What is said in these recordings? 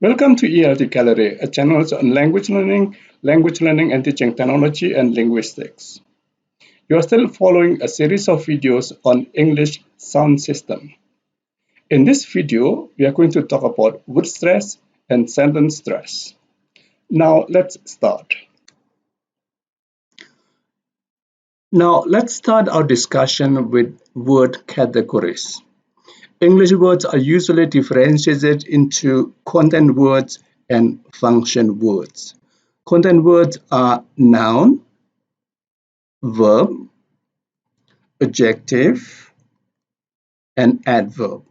Welcome to ELT Gallery, a channel on language learning and teaching technology and linguistics. You are still following a series of videos on English sound system. In this video, we are going to talk about word stress and sentence stress. Now let's start. Now let's start our discussion with word categories. English words are usually differentiated into content words and function words. Content words are noun, verb, adjective, and adverb.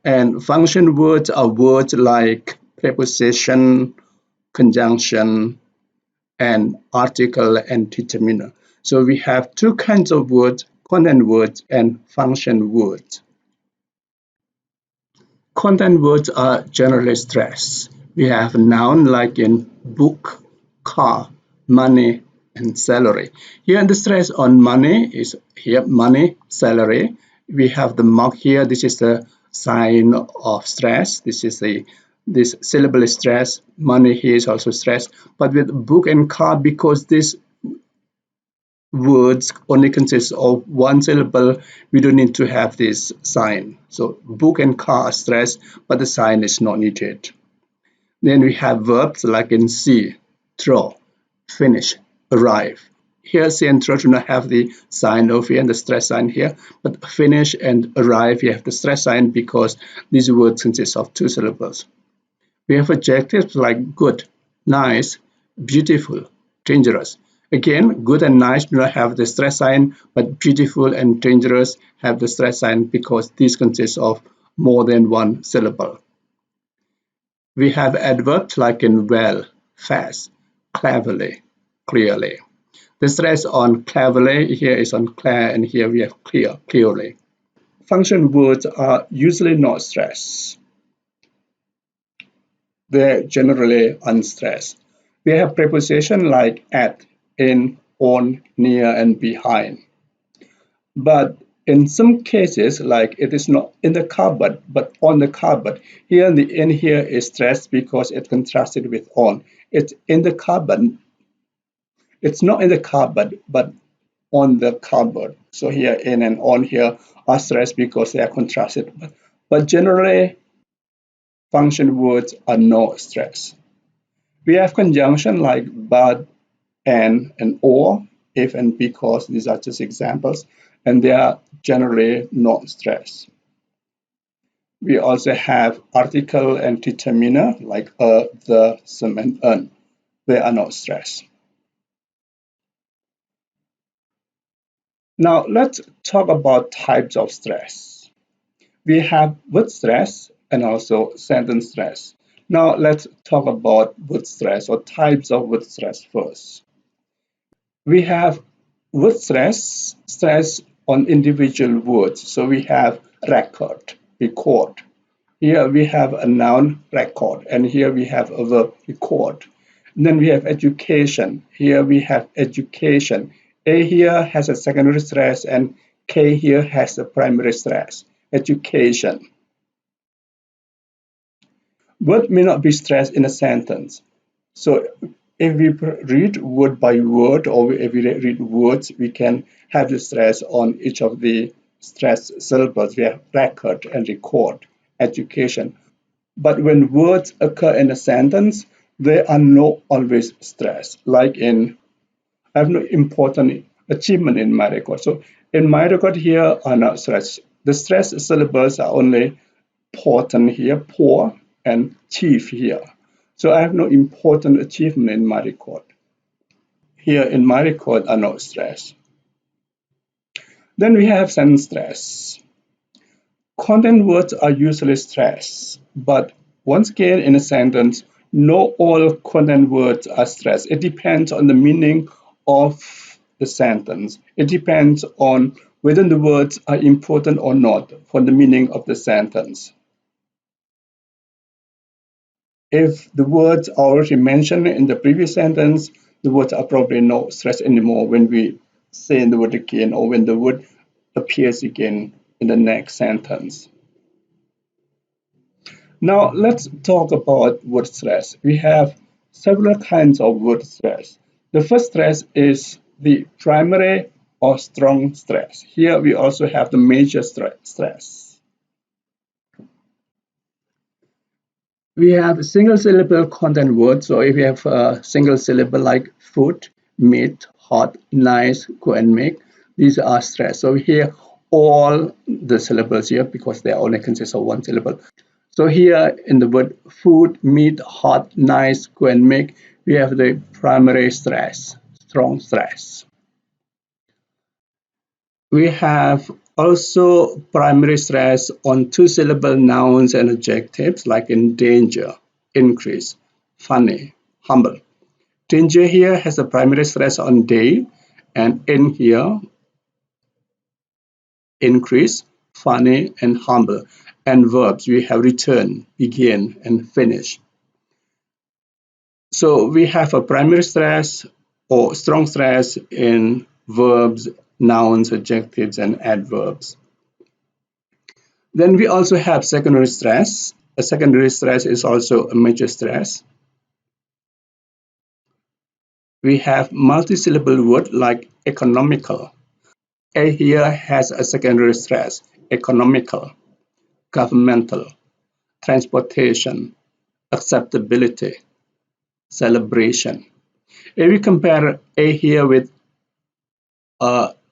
And function words are words like preposition, conjunction, and article and determiner. So we have two kinds of words, content words and function words. Content words are generally stressed. We have noun like in book, car, money, and salary. Here the stress on money is here money, salary. We have the mark here. This is the sign of stress. This syllable is stress. Money here is also stress. But with book and car, because this words only consist of one syllable, we don't need to have this sign. So book and car are stressed, but the sign is not needed. Then we have verbs like in see, throw, finish, arrive. Here see and throw do not have the sign over here and the stress sign here, but finish and arrive you have the stress sign because these words consist of two syllables. We have adjectives like good, nice, beautiful, dangerous. Again, good and nice do not have the stress sign, but beautiful and dangerous have the stress sign because these consist of more than one syllable. We have adverbs like in well, fast, cleverly, clearly. The stress on cleverly here is on clear, and here we have clear, clearly. Function words are usually not stressed. They're generally unstressed. We have preposition like at, in, on, near, and behind. But in some cases, like it is not in the cupboard, but on the cupboard. Here, the in here is stressed because it contrasted with on. It's in the cupboard. It's not in the cupboard, but on the cupboard. So here, in and on here are stressed because they are contrasted. But generally, function words are not stressed. We have conjunction like but, and or, if and because. These are just examples, and they are generally not stressed. We also have article and determiner like the, some, and an. They are not stressed. Now let's talk about types of stress. We have word stress and also sentence stress. Now let's talk about word stress or types of word stress first. We have word stress on individual words. So we have record, record. Here we have a noun record, and here we have a verb record. And then we have education. Here we have education. A here has a secondary stress, and K here has a primary stress. Education. Word may not be stressed in a sentence. So if we read word by word or if we read words, we can have the stress on each of the stress syllables. We have record and record, education. But when words occur in a sentence, they are not always stressed. Like in, I have no important achievement in my record. So in my record here are not stressed. The stress syllables are only important here, poor, and chief here. So I have no important achievement in my record. Here in my record are not stressed. Then we have sentence stress. Content words are usually stressed, but once again in a sentence, not all content words are stressed. It depends on the meaning of the sentence. It depends on whether the words are important or not for the meaning of the sentence. If the words are already mentioned in the previous sentence, the words are probably not stressed anymore when we say the word again or when the word appears again in the next sentence. Now let's talk about word stress. We have several kinds of word stress. The first stress is the primary or strong stress. Here we also have the major stress. We have single syllable content words. So if you have a single syllable like food, meat, hot, nice, go and make, these are stress. So here all the syllables here because they only consist of one syllable. So here in the word food, meat, hot, nice, go and make, we have the primary stress, strong stress. We have also primary stress on two-syllable nouns and adjectives like in danger, increase, funny, humble. Danger here has a primary stress on day, and in here, increase, funny, and humble. And verbs, we have return, begin, and finish. So we have a primary stress or strong stress in verbs, nouns, adjectives, and adverbs. Then we also have secondary stress. A secondary stress is also a major stress. We have multi-syllable word like economical. A here has a secondary stress, economical, governmental, transportation, acceptability, celebration. If we compare A here with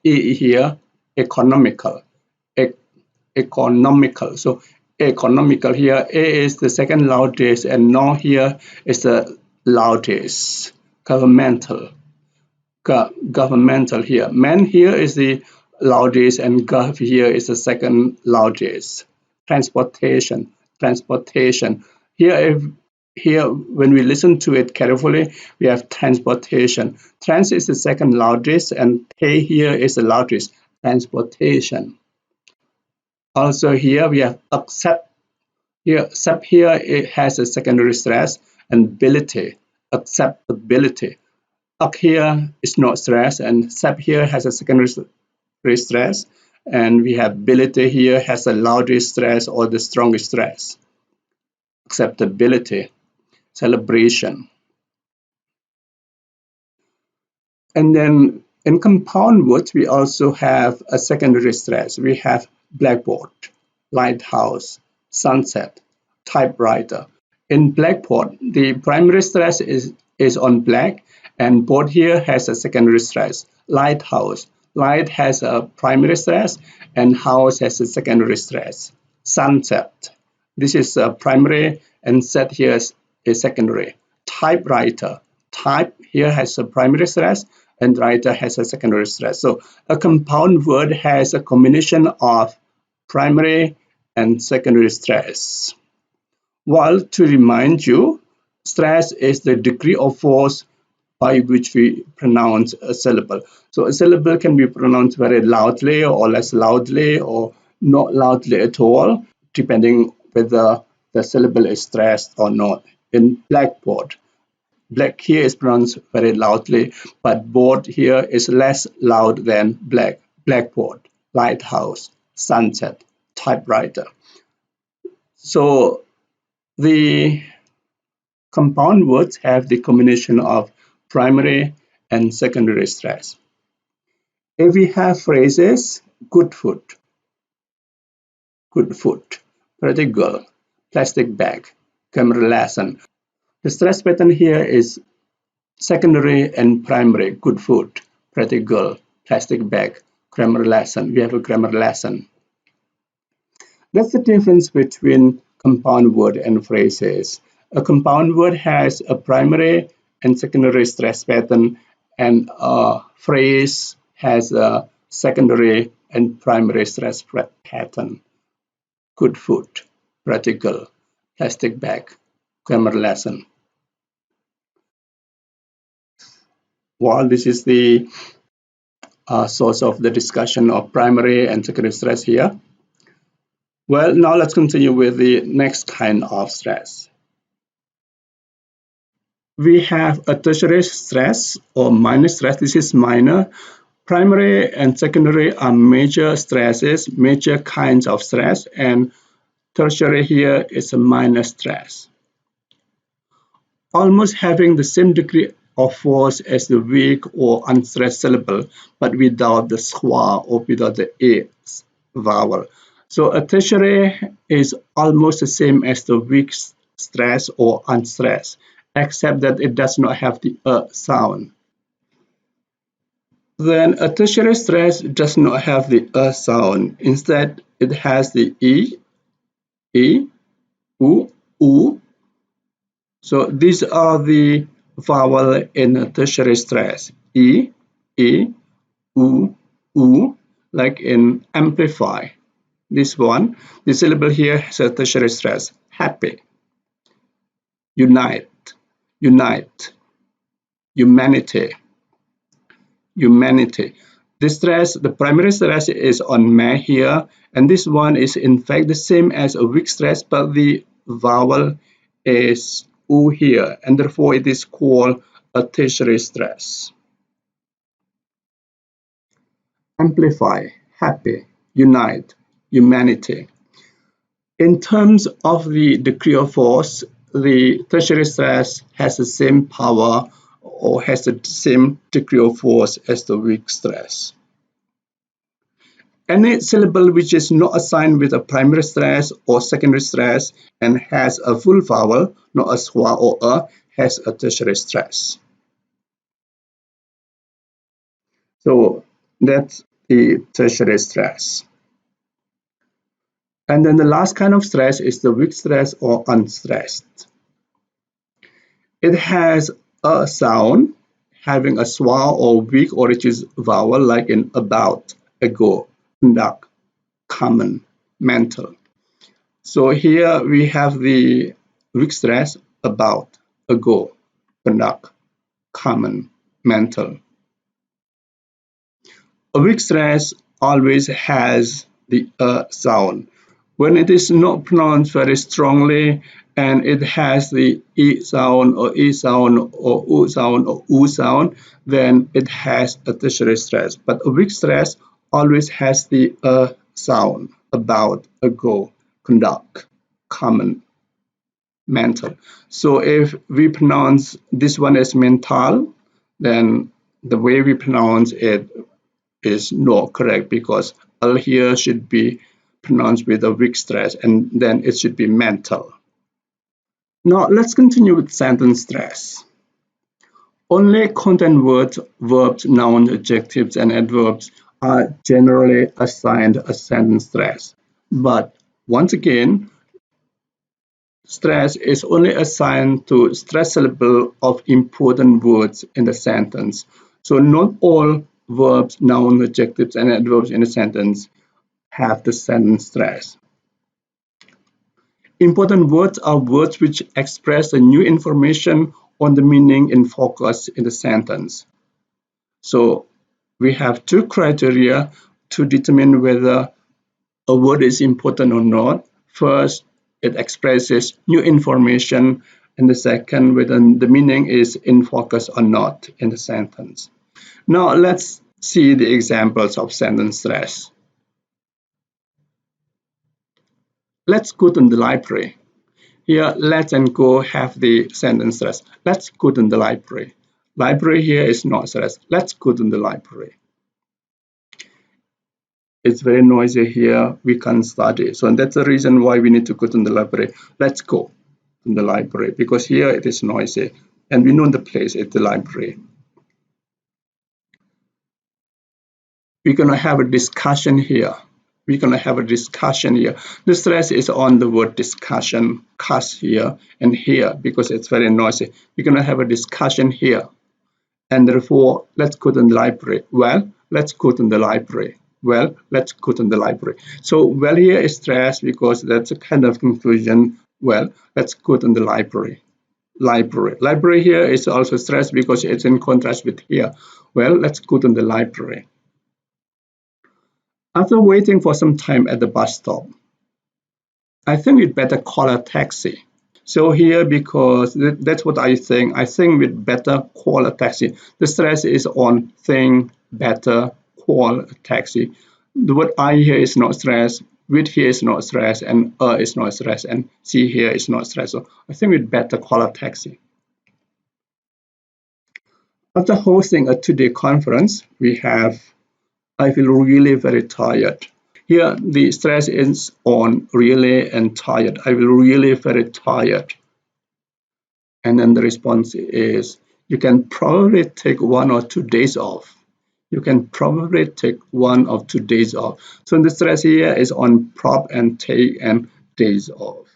E here, economical, e economical. So economical here, A is the second loudest and no here is the loudest. Governmental, governmental here. Man here is the loudest and gov here is the second loudest. Transportation, transportation. Here when we listen to it carefully, we have transportation. Trans is the second loudest and T here is the loudest. Transportation. Also here we have accept. Here, accept here it has a secondary stress and ability, acceptability. Up here is not stress and accept here has a secondary stress and we have ability here has the loudest stress or the strongest stress. Acceptability, celebration. And then in compound words, we also have a secondary stress. We have blackboard, lighthouse, sunset, typewriter. In blackboard, the primary stress is on black, and board here has a secondary stress. Lighthouse, light has a primary stress, and house has a secondary stress. Sunset, this is a primary, and set here is secondary. Typewriter, type here has a primary stress, and writer has a secondary stress. So a compound word has a combination of primary and secondary stress. While to remind you, stress is the degree of force by which we pronounce a syllable. So a syllable can be pronounced very loudly or less loudly or not loudly at all, depending whether the syllable is stressed or not. In blackboard, black here is pronounced very loudly, but board here is less loud than black. Blackboard, lighthouse, sunset, typewriter. So the compound words have the combination of primary and secondary stress. If we have phrases, good food, pretty girl, plastic bag, camera lesson. The stress pattern here is secondary and primary, good food, pretty girl, plastic bag, grammar lesson. We have a grammar lesson. That's the difference between compound word and phrases. A compound word has a primary and secondary stress pattern, and a phrase has a secondary and primary stress pattern. Good food, practical, plastic bag, grammar lesson. While this is the source of the discussion of primary and secondary stress here. Well, now let's continue with the next kind of stress. We have a tertiary stress or minor stress. This is minor. Primary and secondary are major stresses, major kinds of stress, and Tertiary here is a minor stress, almost having the same degree of force as the weak or unstressed syllable, but without the schwa or without the a vowel. So a tertiary is almost the same as the weak stress or unstressed, except that it does not have the sound. Then a tertiary stress does not have the sound. Instead, it has the e, u. So these are the vowel in a tertiary stress. E, u, like in amplify. This one, the syllable here has a tertiary stress. Happy, unite, humanity. The primary stress is on me here, and this one is in fact the same as a weak stress, but the vowel is U here, and therefore it is called a tertiary stress. Amplify, happy, unite, humanity. In terms of the degree of force, the tertiary stress has the same power or has the same degree of force as the weak stress. Any syllable which is not assigned with a primary stress or secondary stress and has a full vowel, not a schwa or a, has a tertiary stress. So that's the tertiary stress. And then the last kind of stress is the weak stress or unstressed. It has a sound having a schwa or weak or which is vowel, like in about, ago, conduct, common, mental. So here we have the weak stress about, ago, conduct, common, mental. A weak stress always has the sound. When it is not pronounced very strongly and it has the e sound or e sound or u sound or u sound, then it has a tertiary stress. But a weak stress always has the sound, about, ago, conduct, common, mental. So if we pronounce this one as mental, then the way we pronounce it is not correct, because L here should be pronounced with a weak stress and then it should be mental. Now let's continue with sentence stress. Only content words, verbs, nouns, adjectives, and adverbs are generally assigned a sentence stress. But once again, stress is only assigned to stress syllable of important words in the sentence. So not all verbs, nouns, adjectives, and adverbs in a sentence have the sentence stress. Important words are words which express the new information on the meaning in focus in the sentence. So we have two criteria to determine whether a word is important or not. First, it expresses new information, and the second, whether the meaning is in focus or not in the sentence. Now let's see the examples of sentence stress. Let's go to the library. Here, let and go have the sentence stress. Let's go to the library. Library here is not stress. Let's go to the library. It's very noisy here. We can't study. So that's the reason why we need to go to the library. Let's go to the library, because here it is noisy and we know the place at the library. We're going to have a discussion here. The stress is on the word discussion, cuss here and here, because it's very noisy. We're going to have a discussion here. And therefore, let's go to the library. Well, let's go to the library. Well, let's go to the library. So, well here is stress because that's a kind of conclusion. Well, let's go to the library. Library here is also stress because it's in contrast with here. Well, let's go to the library. After waiting for some time at the bus stop, I think we'd better call a taxi. So here, because that's what I think we'd better call a taxi. The stress is on think, better, call a taxi. The word I here is not stress, with here is not stress, and is not stress, and C here is not stress. So I think we'd better call a taxi. After hosting a 2-day conference, we have I feel really very tired. Here the stress is on really and tired. I feel really very tired. And then the response is you can probably take 1 or 2 days off. You can probably take 1 or 2 days off. So the stress here is on prob and take and days off.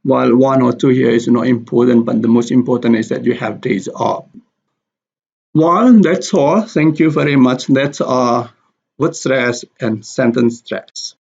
While 1 or 2 here is not important, but the most important is that you have days off. Well, that's all. Thank you very much. That's word stress and sentence stress.